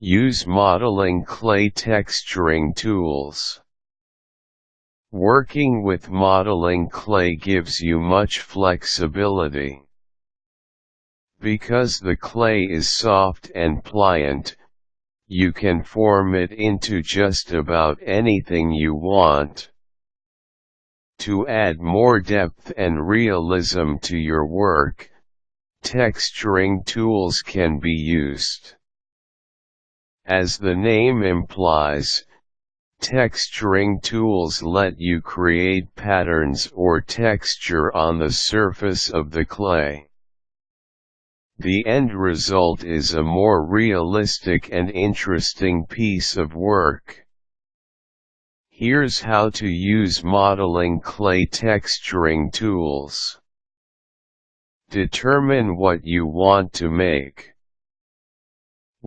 Use modeling clay texturing tools. Working with modeling clay gives you much flexibility. Because the clay is soft and pliant, you can form it into just about anything you want. To add more depth and realism to your work, texturing tools can be used. As the name implies, texturing tools let you create patterns or texture on the surface of the clay. The end result is a more realistic and interesting piece of work. Here's how to use modeling clay texturing tools. Determine what you want to make.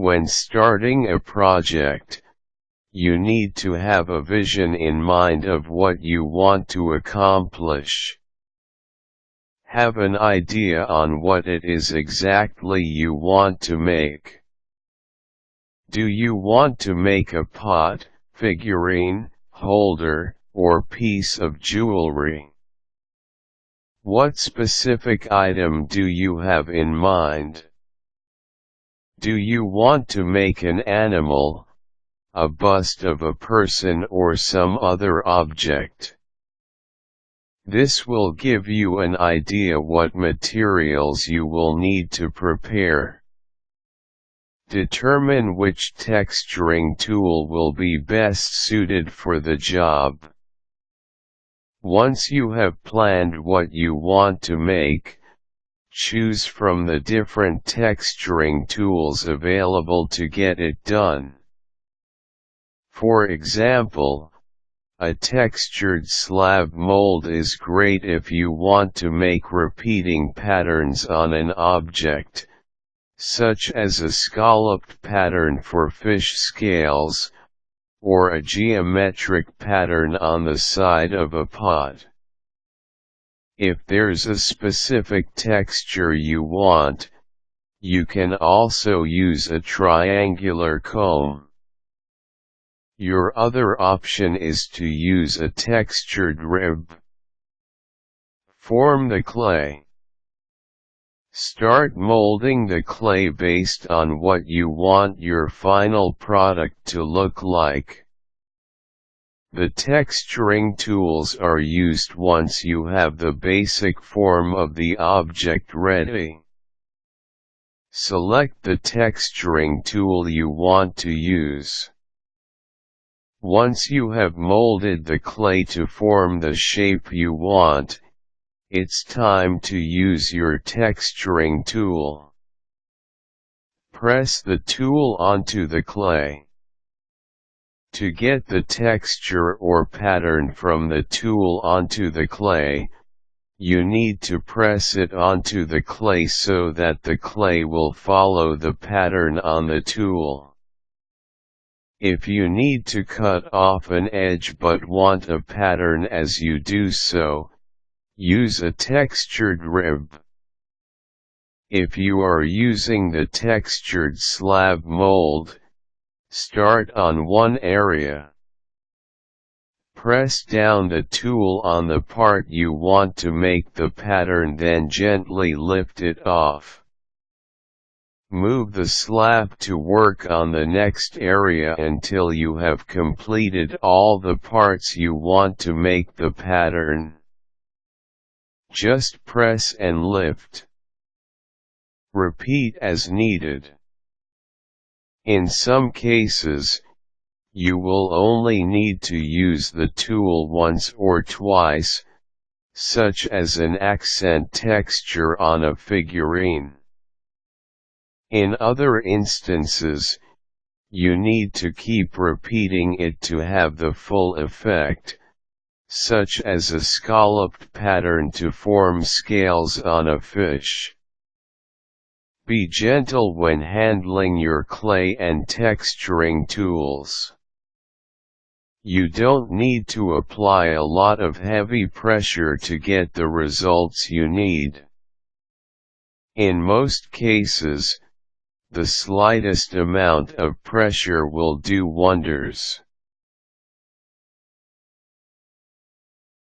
When starting a project, you need to have a vision in mind of what you want to accomplish. Have an idea on what it is exactly you want to make. Do you want to make a pot, figurine, holder, or piece of jewelry? What specific item do you have in mind? Do you want to make an animal, a bust of a person, or some other object? This will give you an idea what materials you will need to prepare. Determine which texturing tool will be best suited for the job. Once you have planned what you want to make, choose from the different texturing tools available to get it done. For example, a textured slab mold is great if you want to make repeating patterns on an object, such as a scalloped pattern for fish scales, or a geometric pattern on the side of a pot. If there's a specific texture you want, you can also use a triangular comb. Your other option is to use a textured rib. Form the clay. Start molding the clay based on what you want your final product to look like. The texturing tools are used once you have the basic form of the object ready. Select the texturing tool you want to use. Once you have molded the clay to form the shape you want, it's time to use your texturing tool. Press the tool onto the clay. To get the texture or pattern from the tool onto the clay, you need to press it onto the clay so that the clay will follow the pattern on the tool. If you need to cut off an edge but want a pattern as you do so, use a textured rib. If you are using the textured slab mold, start on one area. Press down the tool on the part you want to make the pattern, then gently lift it off. Move the slab to work on the next area until you have completed all the parts you want to make the pattern. Just press and lift. Repeat as needed. In some cases, you will only need to use the tool once or twice, such as an accent texture on a figurine. In other instances, you need to keep repeating it to have the full effect, such as a scalloped pattern to form scales on a fish. Be gentle when handling your clay and texturing tools. You don't need to apply a lot of heavy pressure to get the results you need. In most cases, The slightest amount of pressure will do wonders.